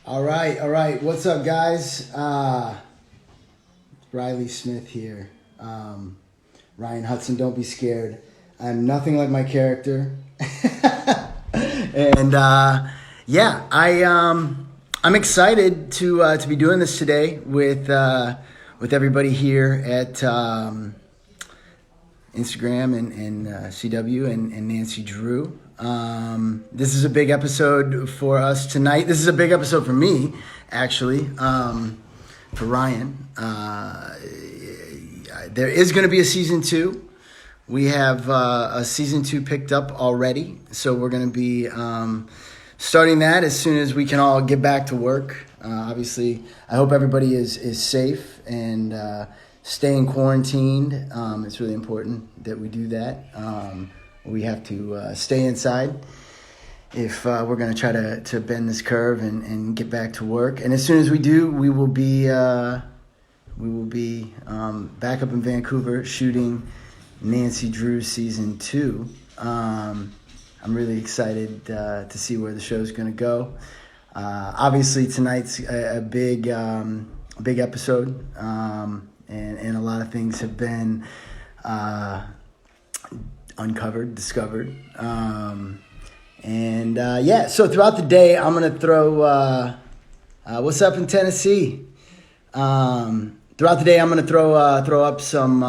All right, all right. What's up, guys? Riley Smith here. Ryan Hudson, don't be scared. I'm nothing like my character. and I'm excited to be doing this today with everybody here at Instagram and CW and Nancy Drew. This is a big episode for us tonight. This is a big episode for me, actually, for Ryan. There is going to be a season 2. We have a season 2 picked up already, so we're going to be starting that as soon as we can all get back to work. Obviously, I hope everybody is safe and staying quarantined. It's really important that we do that. We have to stay inside if we're going to try to bend this curve and get back to work. And as soon as we do, we will be back up in Vancouver shooting Nancy Drew season 2. I'm really excited to see where the show's going to go. Obviously, tonight's a big episode, and a lot of things have been uncovered, discovered. So throughout the day, I'm going to throw what's up in Tennessee. Throughout the day, I'm going to throw up some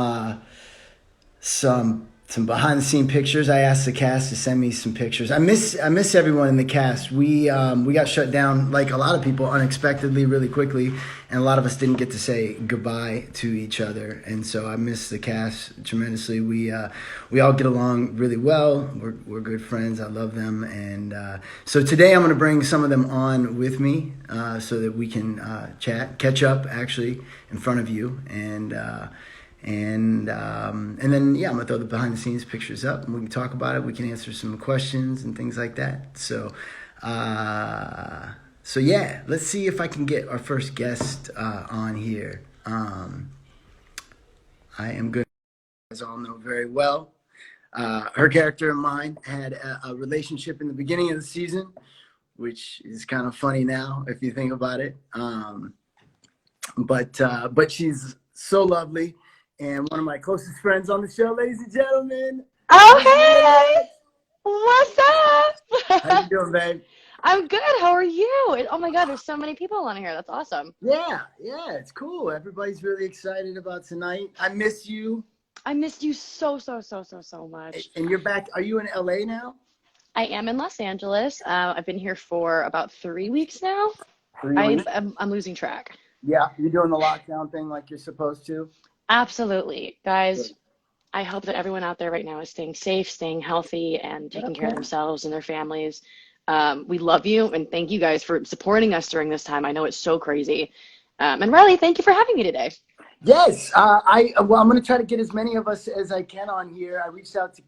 behind the scene pictures. I asked the cast to send me some pictures. I miss everyone in the cast. We got shut down, like a lot of people, unexpectedly, really quickly, and a lot of us didn't get to say goodbye to each other. And so I miss the cast tremendously. We all get along really well. We're good friends. I love them. And so today I'm going to bring some of them on with me so that we can catch up actually in front of you and then I'm gonna throw the behind the scenes pictures up and we can talk about it. We can answer some questions and things like that. So let's see if I can get our first guest on here. I am good, as all know very well. Her character and mine had a relationship in the beginning of the season, which is kind of funny now if you think about it. But she's so lovely. And one of my closest friends on the show, ladies and gentlemen. Oh, hey! What's How you up? doing, babe? I'm good. How are you? Oh my God, there's so many people on here. That's awesome. Yeah, it's cool. Everybody's really excited about tonight. I miss you. I missed you so much. And you're back. Are you in LA now? I am in Los Angeles. I've been here for about 3 weeks now. 3 weeks? I'm losing track. Yeah, you're doing the lockdown thing like you're supposed to? Absolutely. Guys, Good. I hope that everyone out there right now is staying safe, staying healthy, and taking care of Okay. themselves and their families. We love you, and thank you guys for supporting us during this time. I know it's so crazy. And Riley, thank you for having me today. Yes, I'm going to try to get as many of us as I can on here. I reached out to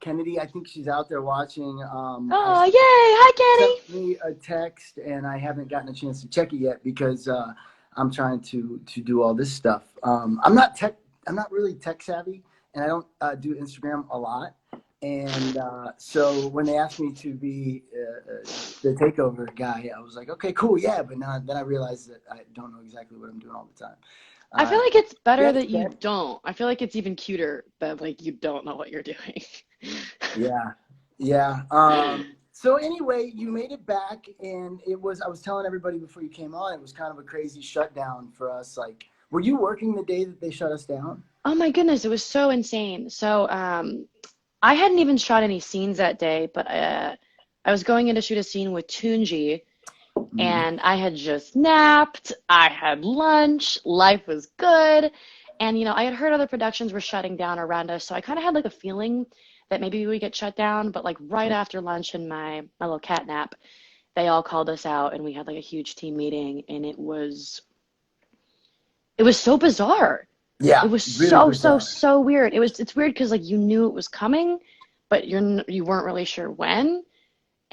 Kennedy. I think she's out there watching. Oh, yay! Hi, Sent me a text, and I haven't gotten a chance to check it yet because I'm trying to do all this stuff. I'm not really tech savvy, and I don't do Instagram a lot. And so when they asked me to be the takeover guy, I was like, okay, cool, yeah. But then I realized that I don't know exactly what I'm doing all the time. I feel like it's better Yes, that you Ben. don't. I feel like it's even cuter that like you don't know what you're doing. Yeah. So anyway, you made it back, and I was telling everybody before you came on, it was kind of a crazy shutdown for us. Like, were you working the day that they shut us down? Oh my goodness, it was so insane. So, I hadn't even shot any scenes that day, but I was going in to shoot a scene with Tunji, Mhm. and I had just napped. I had lunch. Life was good. And, I had heard other productions were shutting down around us, so I kind of had like a feeling that maybe we would get shut down. But like right after lunch and my little cat nap, they all called us out, and we had like a huge team meeting, and it was so bizarre. It Yeah, was really bizarre. so weird. It's weird because like you knew it was coming, but you weren't really sure when.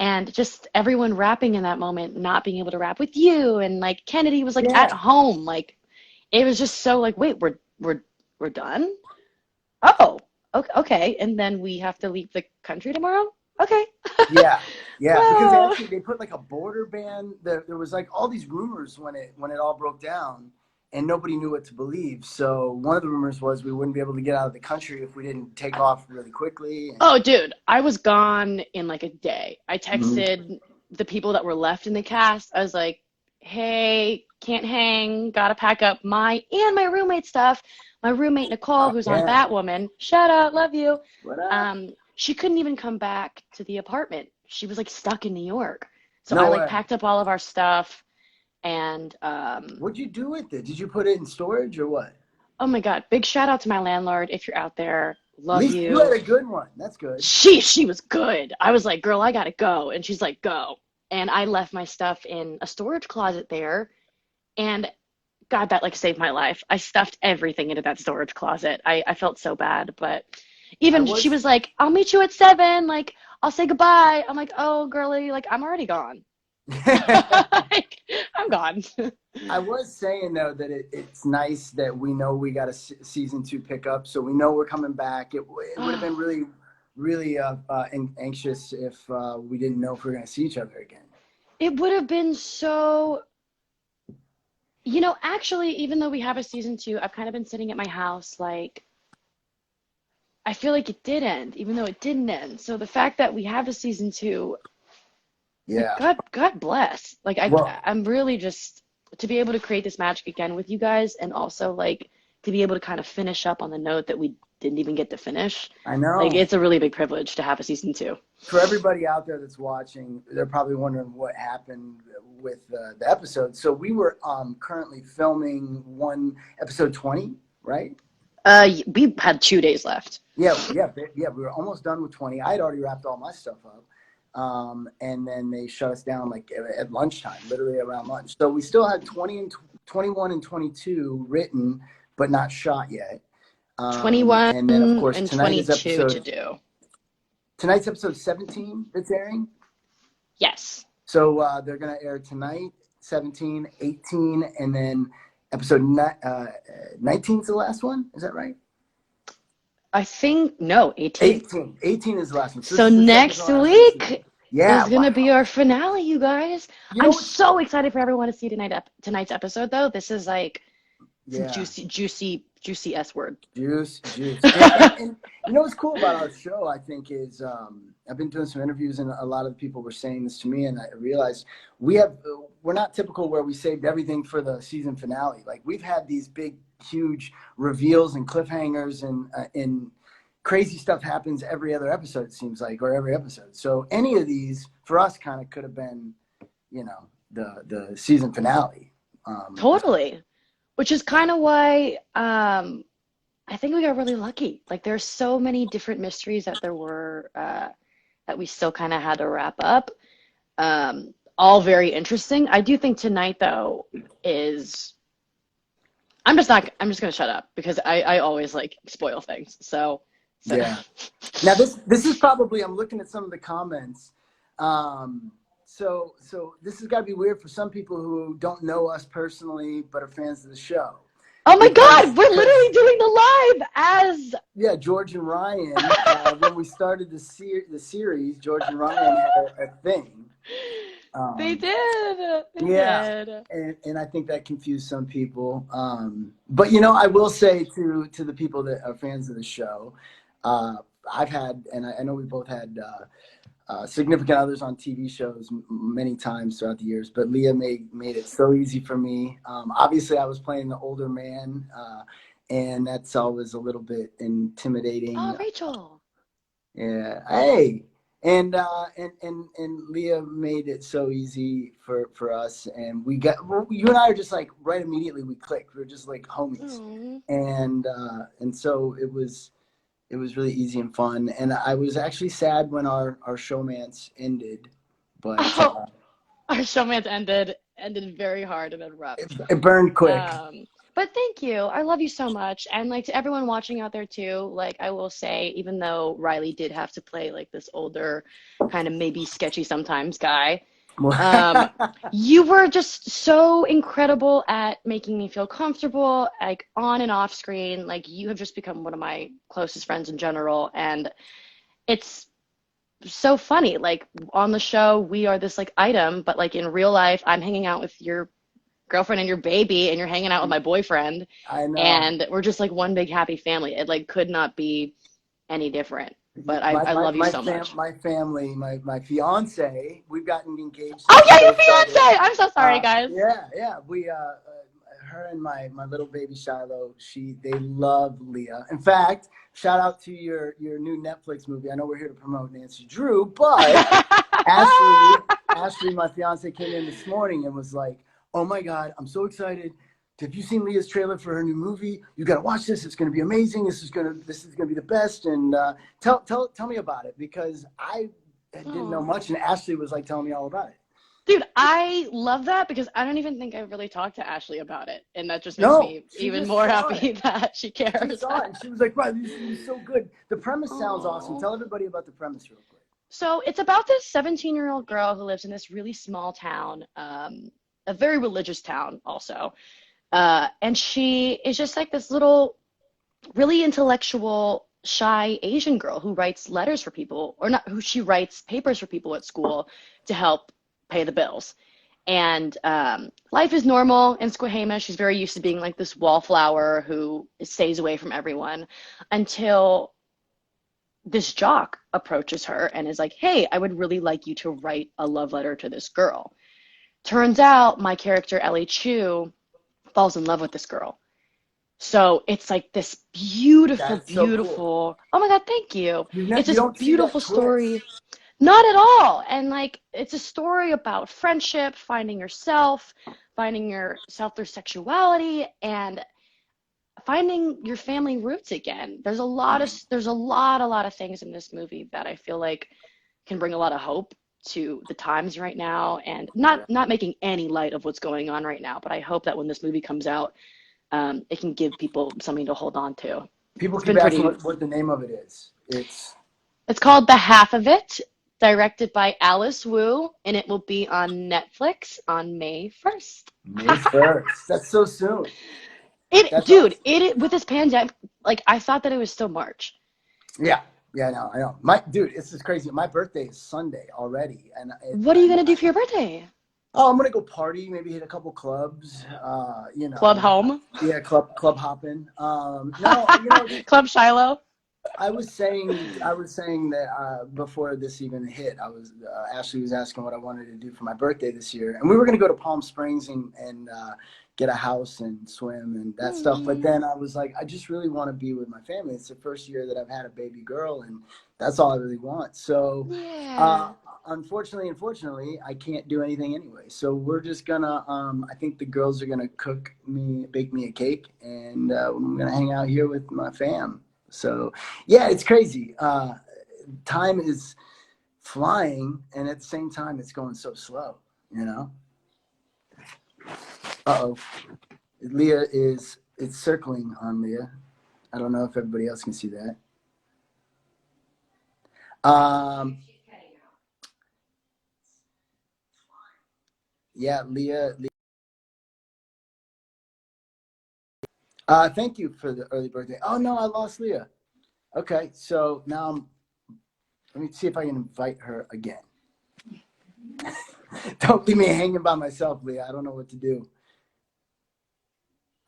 And just everyone rapping in that moment, not being able to rap with you, and like Kennedy was like at Yeah, home, like it was just so like, wait, we're done? Oh, okay. And then we have to leave the country tomorrow? Okay. Yeah, yeah, because Whoa. they put like a border ban. There was like all these rumors when it all broke down, and nobody knew what to believe. So one of the rumors was we wouldn't be able to get out of the country if we didn't take off really quickly. And Oh, dude, I was gone in like a day. I Mhm. texted the people that were left in the cast. I was like, hey, can't hang, gotta pack up my and my roommate stuff. My roommate Nicole, who's on Yeah, Batwoman, shout out, love you. what up? She couldn't even come back to the apartment. She was like stuck in New York. So I No like way. packed up all of our stuff and What'd you do with it? Did you put it in storage or what? oh my God, big shout out to my landlord if you're out there. At Love least you had you. a good one. That's good. She was good. I was like, girl, I gotta go. And she's like, go. And I left my stuff in a storage closet there. And God, that like saved my life. I stuffed everything into that storage closet. I felt so bad. But I even she was was like, I'll meet you at 7. Like, I'll say goodbye. I'm like, oh, girly, like, I'm already gone. Like, I'm gone. I was saying though that it's nice that we know we got a season two pickup, so we know we're coming back. It would have been really anxious if we didn't know if we were going to see each other again. It would have been so, actually, even though we have a season 2, I've kind of been sitting at my house like, I feel like it did end, even though it didn't end. So the fact that we have a season 2, like Yeah. God bless. Like Well, I'm really just to be able to create this magic again with you guys, and also like to be able to kind of finish up on the note that we didn't even get to finish. I Like know it's a really big privilege to have a season 2. for everybody out there that's watching, they're probably wondering what happened with the episode. So we were currently filming one episode 20, right? We had 2 days left. Yeah. We were almost done with 20. I had already wrapped all my stuff up. And then they shut us down like at lunchtime, literally around lunch. So we still had 20 and 21 and 22 written, but not shot yet. 21 And then of course and 22 to do. tonight's episode 17 that's airing. Yes. So they're gonna air tonight, 17, 18, and then episode 19 is the last one. Is that right? I think no, 18. 18. 18 is the last one. So this So is the second to next last of the season. week Yeah, is gonna wow. be our finale, you guys. You know I'm what's so excited for everyone to see tonight's episode, though. This is like some yeah. juicy, juicy, juicy S word. Juice. And you know what's cool about our show, I think, is I've been doing some interviews and a lot of people were saying this to me, and I realized we're not typical where we saved everything for the season finale. Like we've had these big, huge reveals and cliffhangers, and crazy stuff happens every other episode. It seems like, or every episode. So any of these for us kind of could have been, the season finale. Totally. Which is kind of why I think we got really lucky. Like there's so many different mysteries that there were that we still kind of had to wrap up. All very interesting. I do think tonight though is I'm just gonna shut up because I always like spoil things. So Yeah. Now this is probably I'm looking at some of the comments. So this has got to be weird for some people who don't know us personally but are fans of the show, oh my God, we're because literally doing the live as yeah, George and Ryan when we started the series, George and Ryan had a thing. they Um, did. They yeah, did. and I think that confused some people. But I will say to the people that are fans of the show, uh, I've had, and I know we both had significant others on TV shows many times throughout the years, but Leah made it so easy for me. Obviously, I was playing the older man, and that's always a little bit intimidating. Oh, Rachel. Yeah, hey, and Leah made it so easy for us, and you and I are just like right immediately we clicked. We are just like homies, Oh. and so it was really easy and fun. And I was actually sad when our showmance ended, but Oh, our showmance ended very hard and abrupt. it burned quick. Um, but thank you. I love you so much. And like to everyone watching out there too, like I will say, even though Riley did have to play like this older, kind of maybe sketchy sometimes guy, um, you were just so incredible at making me feel comfortable, like on and off screen. Like you have just become one of my closest friends in general. And it's so funny. Like on the show, we are this like item, but like in real life, I'm hanging out with your girlfriend and your baby, and you're hanging out with my boyfriend, I know. and we're just like one big happy family. It like could not be any different. Yeah, But I love you so much. my family, my fiance, we've gotten engaged Oh since the yeah, your show started. fiance. I'm so sorry, guys. Yeah, we her and my little baby Shiloh, they love Leah. In fact, shout out to your new Netflix movie. I know we're here to promote Nancy Drew, but Ashley, my fiance, came in this morning and was like, "Oh my God, I'm so excited! Have you seen Leah's trailer for her new movie? You got to watch this. It's going to be amazing. This is going to be the best." And tell me about it, because I didn't know Oh. much, and Ashley was like telling me all about it. Dude, I love that because I don't even think I've really talked to Ashley about it. And that just makes No, me she even just more saw happy it. that she She cares. saw it, and she was like, "Right, this is so good." The premise sounds awesome. Oh. Tell everybody about the premise real quick. So it's about this 17-year-old girl who lives in this really small town, a very religious town also. And she is just like this little, really intellectual, shy Asian girl who writes letters for people, or not, who she writes papers for people at school to help pay the bills. And life is normal in Squahema. She's very used to being like this wallflower who stays away from everyone until this jock approaches her and is like, "Hey, I would really like you to write a love letter to this girl." Turns out my character, Ellie Chu, falls in love with this girl. So it's like this beautiful, That's so cool. beautiful, oh my God, thank you. It's You this don't see beautiful that twist. story. Not at all. And like, it's a story about friendship, finding yourself through sexuality, and finding your family roots again. A lot of things in this movie that I feel like can bring a lot of hope to the times right now, and Yeah. not making any light of what's going on right now, but I hope that when this movie comes out, it can give people something to hold on to. People It's keep been asking pretty. what the name of it is. It's called The Half of It, directed by Alice Wu, and it will be on Netflix on May 1st. May 1st. That's so soon. It, That's dude, awesome. with this pandemic, like I thought that it was still March. Yeah. Yeah, I know. This is crazy. My birthday is Sunday already, What are you gonna do for your birthday? I'm gonna go party, maybe hit a couple clubs. Club home? Yeah, club hopping. No, Club Shiloh? I was saying that before this even hit, Ashley was asking what I wanted to do for my birthday this year, and we were going to go to Palm Springs and get a house and swim and that stuff. But Mm, then I was like, I just really want to be with my family. It's the first year that I've had a baby girl, and that's all I really want. So, yeah. unfortunately, I can't do anything anyway. So we're just gonna. I think the girls are gonna bake me a cake, and I'm gonna hang out here with my fam. So yeah, it's crazy. Time is flying, and at the same time, it's going so slow. You know. Uh-oh. It's circling on Leah. I don't know if everybody else can see that. Um, yeah, Leah. Thank you for the early birthday. Oh no, I lost Leah. Okay, so let me see if I can invite her again. Don't leave me hanging by myself, Leah. I don't know what to do.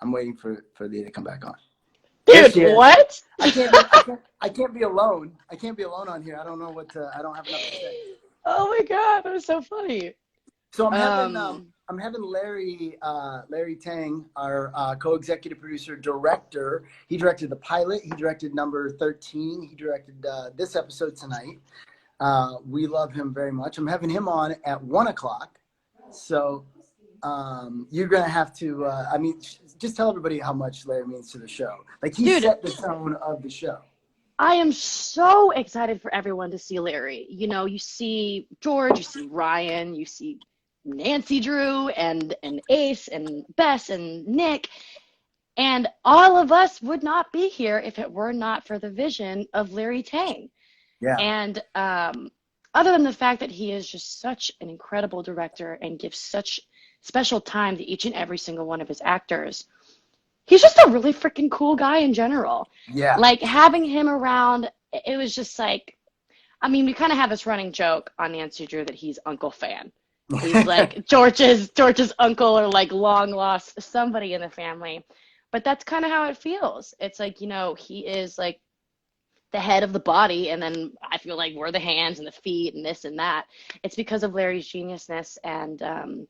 I'm waiting for Leah to come back on. There Dude, she is. what? I can't be alone. I can't be alone on here. I don't know I don't have enough to say. Oh my God, that was so funny. So Um, I'm having Larry Tang, our co-executive producer director. He directed the pilot. He directed number 13. He directed this episode tonight. We love him very much. I'm having him on at 1:00. So you're gonna have to. Just tell everybody how much Larry means to the show. Like he dude, set the tone of the show. I am so excited for everyone to see Larry. You know, you see George, you see Ryan, you see Nancy Drew and Ace and Bess and Nick, and all of us would not be here if it were not for the vision of Larry Tang. Yeah. And other than the fact that he is just such an incredible director and gives such special time to each and every single one of his actors, he's just a really freaking cool guy in general. Yeah. Like having him around, it was just like, I mean, we kind of have this running joke on Nancy Drew that he's Uncle Fan. He's like George's uncle or like long lost somebody in the family. But that's kind of how it feels. It's like, he is like the head of the body, and then I feel like we're the hands and the feet and this and that. It's because of Larry's geniusness and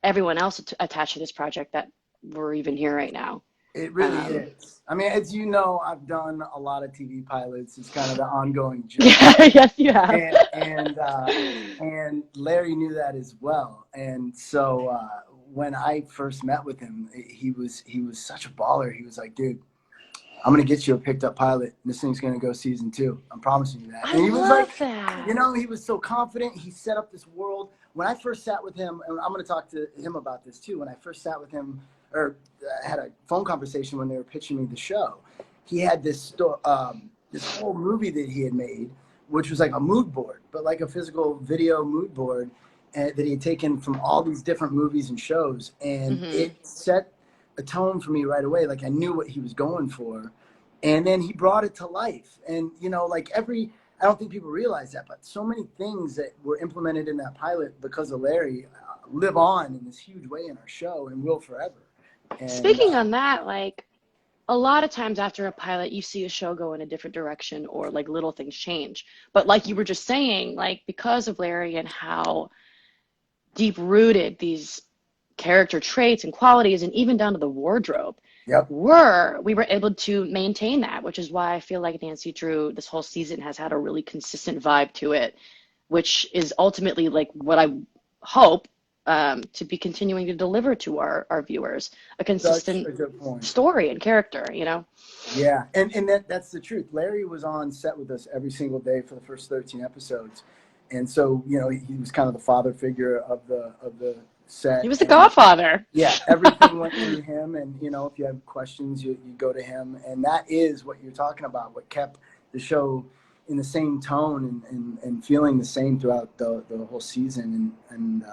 everyone else attached to this project that we're even here right now. It really Um, is. I mean, as you know, I've done a lot of TV pilots. It's kind of the ongoing joke. yeah, yes, you have. And Larry knew that as well. And so when I first met with him, he was such a baller. He was like, dude, I'm gonna get you a picked up pilot. And this thing's gonna go season 2. I'm promising you that. I And he was like, love that. he was so confident. He set up this world. When I first sat with him, and I'm gonna talk to him about this too. When I first sat with him, or had a phone conversation when they were pitching me the show, he had this whole movie that he had made, which was like a mood board, but like a physical video mood board, that he had taken from all these different movies and shows, and it set a tone for me right away. Like I knew what he was going for, and then he brought it to life. And like I don't think people realize that, but so many things that were implemented in that pilot because of Larry live on in this huge way in our show and will forever. And Speaking on that, like a lot of times after a pilot, you see a show go in a different direction or like little things change. But like you were just saying, like because of Larry and how deep rooted these character traits and qualities and even down to the wardrobe yep. we were able to maintain that, which is why I feel like Nancy Drew this whole season has had a really consistent vibe to it, which is ultimately like what I hope to be continuing to deliver to our viewers, a consistent story and character, Yeah, and that's the truth. Larry was on set with us every single day for the first 13 episodes. And so, he was kind of the father figure of the set. He was the godfather. Yeah, everything went through him. And, if you have questions, you go to him. And that is what you're talking about, what kept the show in the same tone and feeling the same throughout the whole season. And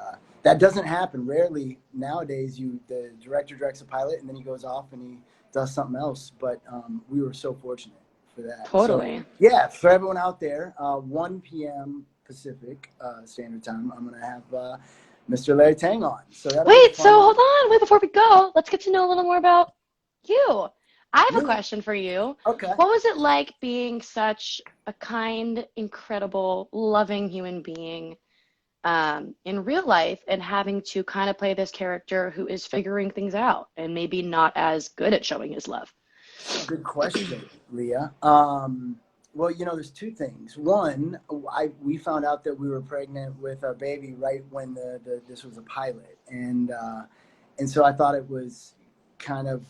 that doesn't happen. Rarely nowadays, the director directs a pilot and then he goes off and he does something else. But we were so fortunate for that. Totally. So, yeah, for everyone out there, 1 p.m. Pacific Standard Time, I'm going to have Mr. Larry Tang on. So wait, so hold on. Wait, before we go, let's get to know a little more about you. I have a question for you. Okay. What was it like being such a kind, incredible, loving human being in real life and having to kind of play this character who is figuring things out and maybe not as good at showing his love? Good question, Leah. Well, there's two things. One, we found out that we were pregnant with our baby right when this was a pilot, and so I thought it was kind of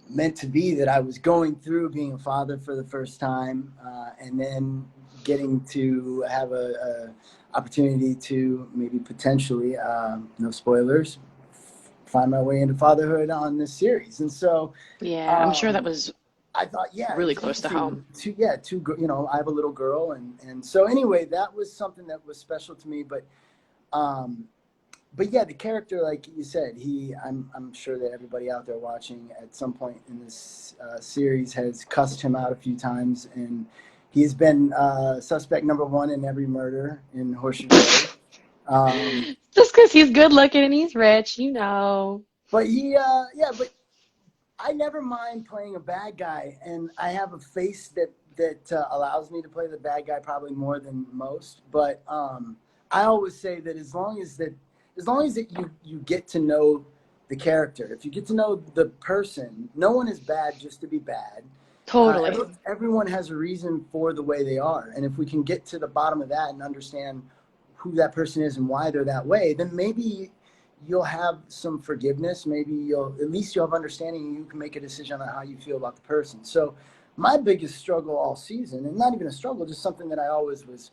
meant to be that I was going through being a father for the first time, and then getting to have a opportunity to maybe potentially, no spoilers, find my way into fatherhood on this series. And so yeah, I'm sure that was I thought, really close to home. I have a little girl, and so anyway, that was something that was special to me. But yeah, the character, like you said, I'm sure that everybody out there watching at some point in this series has cussed him out a few times, and he's been suspect number 1 in every murder in Horseshoe Bay. Just because he's good looking and he's rich, But but I never mind playing a bad guy, and I have a face that allows me to play the bad guy probably more than most. But I always say that as long as you get to know the character, if you get to know the person, no one is bad just to be bad. Totally. Everyone has a reason for the way they are, and if we can get to the bottom of that and understand who that person is and why they're that way, then maybe you'll have some forgiveness. Maybe you'll have understanding, and you can make a decision on how you feel about the person. So my biggest struggle all season, and not even a struggle, just something that I always was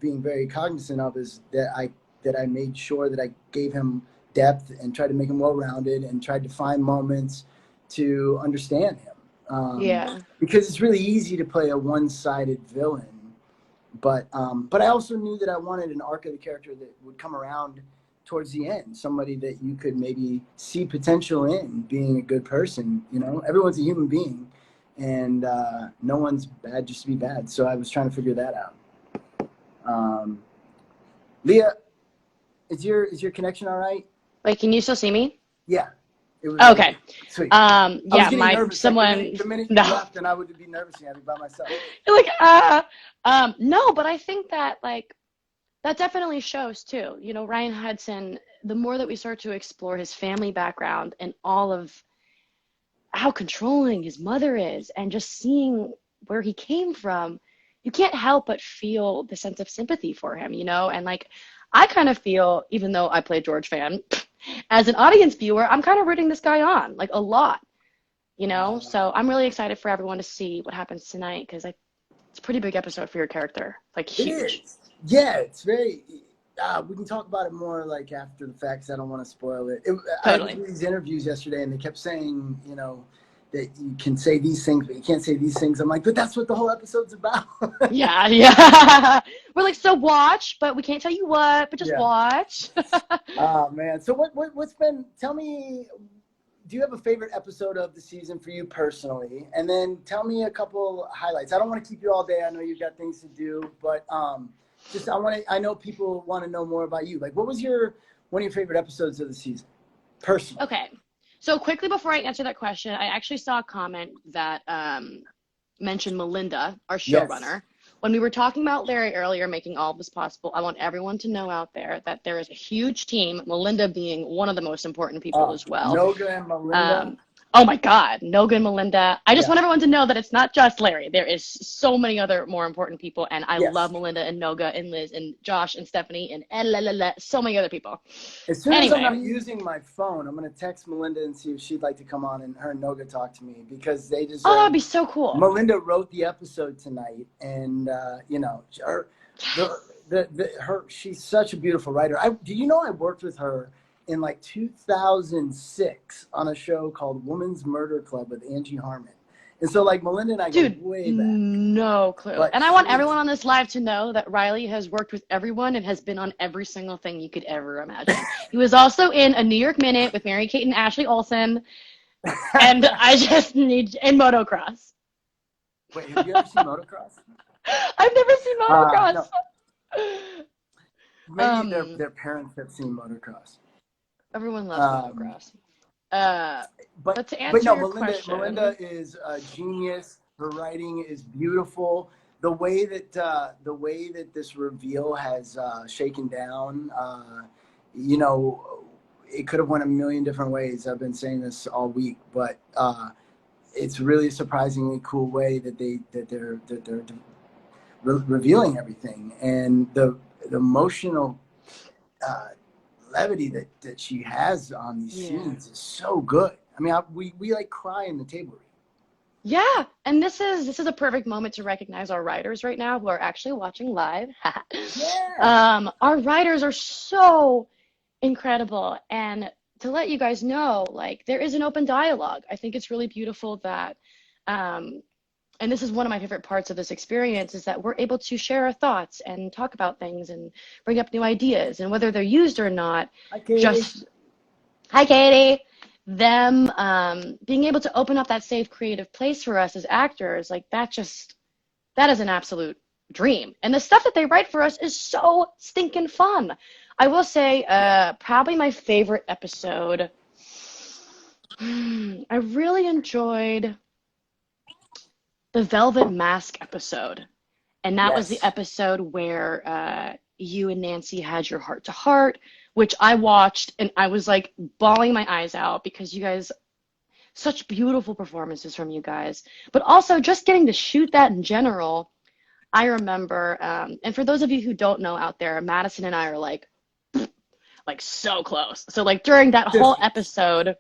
being very cognizant of, is that I made sure that I gave him depth and tried to make him well-rounded and tried to find moments to understand him. Because it's really easy to play a one-sided villain. But I also knew that I wanted an arc of the character that would come around towards the end, somebody that you could maybe see potential in being a good person. Everyone's a human being, and no one's bad just to be bad. So I was trying to figure that out. Leah, is your connection all right? Wait, can you still see me? Yeah, it was Okay. okay. Sweet. I was Yeah, getting my nervous. Like someone the minute you no. left, and I would be nervous and I'd be by myself. You're like, no, but I think that like that definitely shows too. You know, Ryan Hudson, the more that we start to explore his family background and all of how controlling his mother is and just seeing where he came from, you can't help but feel the sense of sympathy for him, you know? And like, I kind of feel, even though I play George fan, as an audience viewer, I'm kind of rooting this guy on, like a lot, you know? So I'm really excited for everyone to see what happens tonight because it's a pretty big episode for your character, like It huge. is. Yeah, it's very. We can talk about it more like after the fact 'cause I don't want to spoil it. I was Totally. doing these interviews yesterday, and they kept saying, that you can say these things, but you can't say these things. I'm like, but that's what the whole episode's about. Yeah, yeah. We're like, so watch, but we can't tell you what, but just Yeah. watch. Oh man. So what's been? Tell me. Do you have a favorite episode of the season for you personally? And then tell me a couple highlights. I don't want to keep you all day. I know you've got things to do, but just I know people want to know more about you. Like, what was one of your favorite episodes of the season, personally? Okay. So quickly before I answer that question, I actually saw a comment that mentioned Melinda, our Yes. showrunner. When we were talking about Larry earlier, making all of this possible, I want everyone to know out there that there is a huge team, Melinda being one of the most important people as well. Noga and Melinda. Um, oh my God, Noga and Melinda. I just Yeah. want everyone to know that it's not just Larry. There is so many other more important people, and I love Yes. Melinda and Noga and Liz and Josh and Stephanie and so many other people. As soon as I'm Anyway, not using my phone, I'm going to text Melinda and see if she'd like to come on and her and Noga talk to me because they oh, that deserve. would be so cool. Melinda wrote the episode tonight, and she's such a beautiful writer. Do you know I worked with her in like 2006 on a show called Women's Murder Club with Angie Harmon, and so like Melinda and I go Dude, way back. no clue. But And I want everyone on this live to know that Riley has worked with everyone and has been on every single thing you could ever imagine. He was also in A New York Minute with Mary Kate and Ashley Olsen, and I just need in motocross. Wait, have you ever seen Motocross? I've never seen motocross. No, maybe Um, their parents have seen Motocross. everyone loves Um, motocross. Uh, but but to but answer no, your Melinda question, is a genius. Her writing is beautiful. The way that this reveal has shaken down, it could have went a million different ways. I've been saying this all week, but it's really a surprisingly cool way that they're revealing everything, and the emotional uh, levity that she has on these yeah. scenes is so good. I mean, we like cry in the table read. Yeah, and this is a perfect moment to recognize our writers right now who are actually watching live. Yeah. Our writers are so incredible, and to let you guys know, like there is an open dialogue. I think it's really beautiful that, and this is one of my favorite parts of this experience, is that we're able to share our thoughts and talk about things and bring up new ideas, and whether they're used or not, Hi, Katie. just hi, Katie. Them being able to open up that safe creative place for us as actors, like that is an absolute dream. And the stuff that they write for us is so stinking fun. I will say, probably my favorite episode. I really enjoyed the Velvet Mask episode. And that was the Yes. episode where you and Nancy had your heart to heart, which I watched and I was like bawling my eyes out because you guys, such beautiful performances from you guys. But also just getting to shoot that in general, I remember, and for those of you who don't know out there, Madison and I are like so close. So like during that whole Sisters. episode,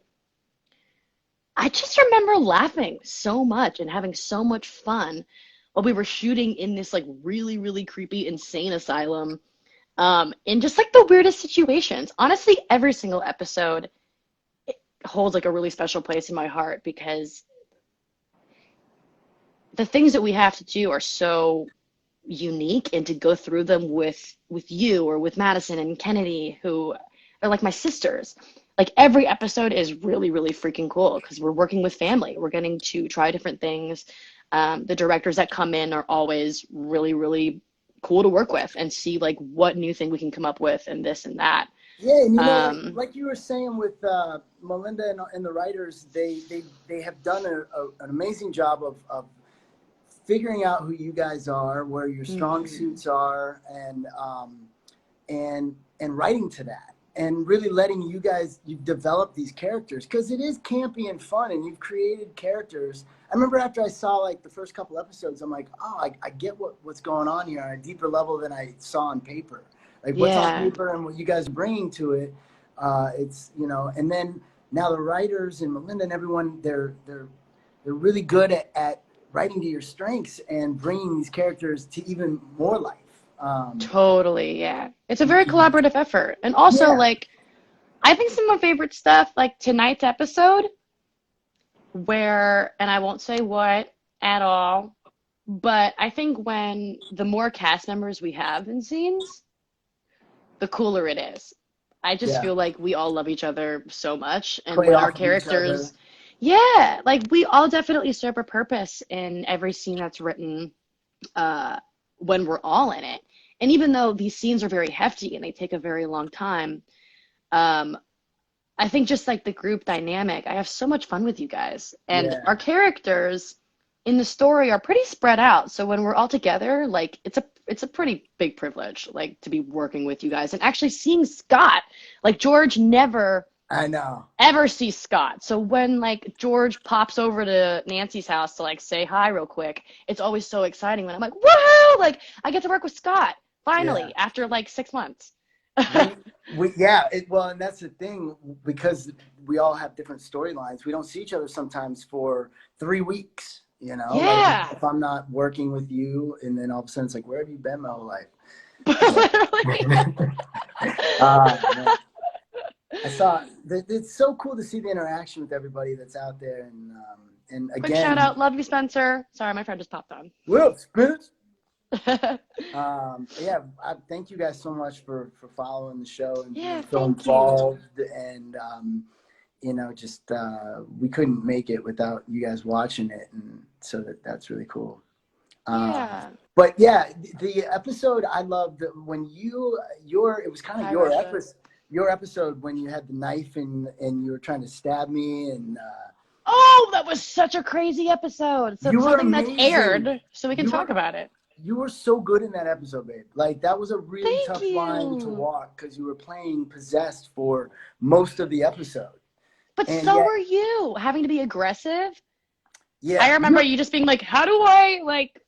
I just remember laughing so much and having so much fun while we were shooting in this like really, really creepy, insane asylum. In just like the weirdest situations. Honestly, every single episode holds like a really special place in my heart because the things that we have to do are so unique, and to go through them with you or with Madison and Kennedy, who are like my sisters. like every episode is really, really freaking cool because we're working with family. We're getting to try different things. The directors that come in are always really, really cool to work with and see like what new thing we can come up with and this and that. Yeah, and Um, like you were saying with Melinda and the writers, they have done an amazing job of figuring out who you guys are, where your strong mhm. suits are, and writing to that, and really letting you guys you develop these characters because it is campy and fun, and you've created characters. I remember after I saw like the first couple episodes, I'm like, oh, I get what's going on here on a deeper level than I saw on paper. Like what's on Yeah, paper and what you guys are bringing to it, it's and then now the writers and Melinda and everyone, they're really good at writing to your strengths and bringing these characters to even more life. totally. Yeah. It's a very collaborative effort. And also, Yeah, like, I think some of my favorite stuff, like tonight's episode, where, and I won't say what at all, but I think when the more cast members we have in scenes, the cooler it is. I just yeah, feel like we all love each other so much. And play when our off of each other. characters, yeah, like we all definitely serve a purpose in every scene that's written uh, when we're all in it. And even though these scenes are very hefty and they take a very long time, um, I think just like the group dynamic, I have so much fun with you guys. And Yeah, our characters in the story are pretty spread out. So when we're all together, like it's a pretty big privilege, like to be working with you guys and actually seeing Scott. Like George never I know. ever sees Scott. So when like George pops over to Nancy's house to like say hi real quick, it's always so exciting when I'm like, woohoo! Like I get to work with Scott Yeah. finally after like 6 months. We yeah, well, and that's the thing because we all have different storylines. We don't see each other sometimes for 3 weeks. Like Yeah. if I'm not working with you, and then all of a sudden it's like, where have you been my whole life? But Literally. man, I saw that it's so cool to see the interaction with everybody that's out there, and Quick shout again, out, love you, Spencer. Sorry, my friend just popped on. well, Spence. Yeah, I thank you guys so much for following the show and Yeah, being so thank you. involved, and just we couldn't make it without you guys watching it, and so that's really cool. Yeah. But yeah, the episode I loved when your it was kind of Hi, Russia. your episode when you had the knife and you were trying to stab me, and Oh, that was such a crazy episode. So you were something that's amazing. aired, so we can You talk were about it. you were so good in that episode, babe. Like that was a really Thank tough line to you. walk because you were playing possessed for most of the episode, But and so yet, were you, having to be aggressive. I yeah, remember you just being like, "How do I like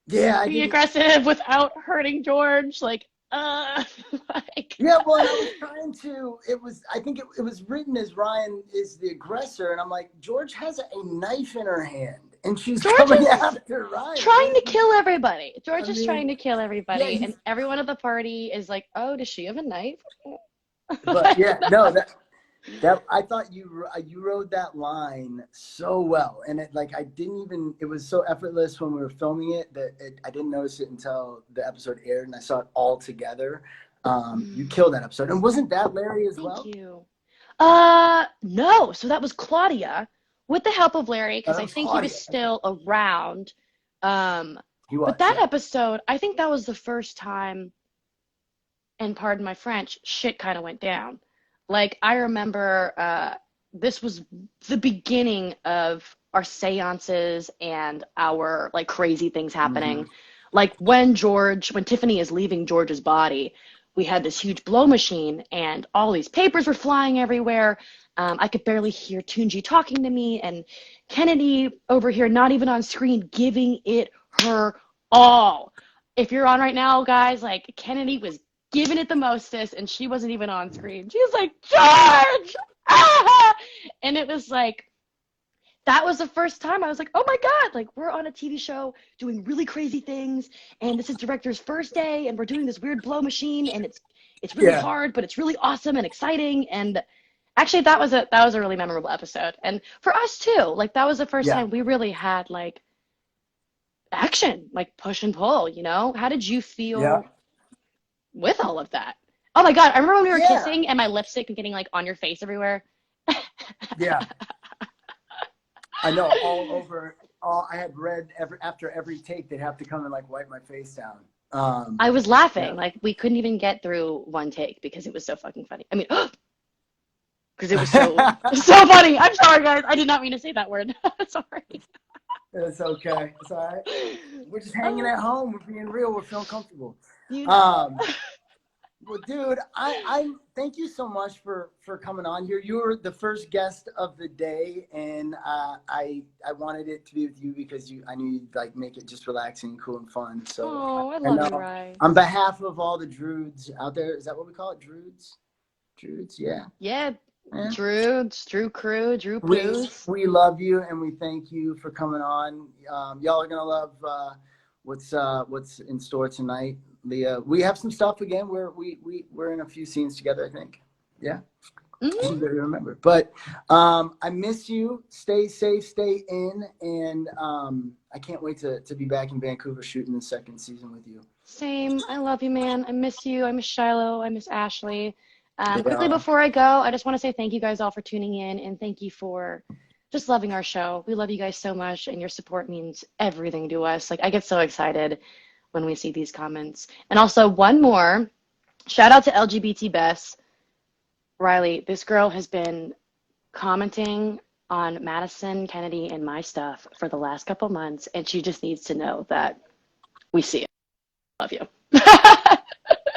yeah, I be didn't. aggressive without hurting George?" Like, like Yeah, well, and I was trying to. It was. I think it was written as Ryan is the aggressor, and I'm like, George has a knife in her hand, and she's George coming is after Ryan. trying to kill everybody. I George is mean, trying to kill yeah, everybody, and he's. everyone at the party is like, "Oh, does she have a knife?" But Like, yeah, no, that I thought you rode that line so well, and it like I didn't even. It was so effortless when we were filming it that I didn't notice it until the episode aired, and I saw it all together. You killed that episode, and wasn't that Larry as thank well? you. No. So that was Claudia with the help of Larry, Oh, because that I was think he Claudia. was That's right. still around. Um, He but was, that yeah. episode, I think that was the first time, and pardon my French, shit kind of went down. Like, I remember this was the beginning of our seances and our like crazy things Hmm. happening. Like when Tiffany is leaving George's body, we had this huge blow machine and all these papers were flying everywhere. I could barely hear Tunji talking to me, and Kennedy over here, not even on screen, giving it her all. If you're on right now, guys, like Kennedy was giving it the mostest, and she wasn't even on screen. She was like, George! Ah! And it was like, that was the first time I was like, oh my God, like we're on a TV show doing really crazy things, and this is director's first day, and we're doing this weird blow machine, and it's really Yeah, hard, but it's really awesome and exciting. And actually that was a really memorable episode. And for us too, like that was the first yeah. time we really had like action, like push and pull. How did you Yeah. feel with all of that? Oh my God, I remember when we were Yeah. kissing and my lipstick getting like on your face everywhere. Yeah. I know, all over. I had read after every take, they'd have to come and like wipe my face down. I was Yeah. laughing. Like we couldn't even get through one take because it was so fucking funny. I mean, because it was so funny. I'm sorry, guys. I did not mean to say that word. Sorry. It's okay. It's all right. We're just hanging Oh, at home. We're being real. We're feeling comfortable. you know. Um, well, dude, I thank you so much for coming on here. You were the first guest of the day, and I wanted it to be with you because I knew you'd like make it just relaxing, cool, and fun. So Oh, I I love you, know Rye. on behalf of all the Druids out there, is that what we call it? Druids? Druids, yeah. Yeah, Yeah. Drew Crew, Drew We Poos. we love you and we thank you for coming on. Y'all are gonna love what's in store tonight. Leah, we have some stuff again. We're in a few scenes together, I think. Yeah, I Hmm. don't really remember, but I miss you. Stay safe, stay in, and I can't wait to be back in Vancouver shooting the second season with you. Same. I love you, man. I miss you. I miss Shiloh. I miss Ashley. Quickly Yeah. before I go, I just want to say thank you guys all for tuning in and thank you for just loving our show. We love you guys so much, and your support means everything to us. Like, I get so excited when we see these comments. And also, one more shout out to LGBT Bess. Riley, this girl has been commenting on Madison, Kennedy, and my stuff for the last couple months, and she just needs to know that we see it. Love you.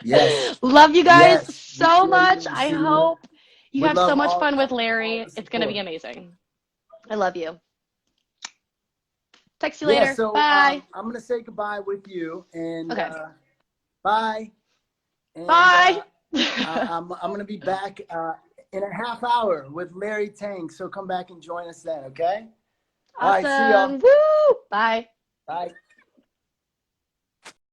Yes. Love you guys Yes. We so feel you. much. We I see you. hope you We have so love much fun with all Larry. the It's going to be support. amazing. I love you. Text you Yeah, later. so Bye. I'm gonna say goodbye with you, and Okay. bye. And Bye. I'm gonna be back in a half hour with Larry Tang. So come back and join us then, okay? All right, see y'all. Awesome. Woo. Bye. Bye.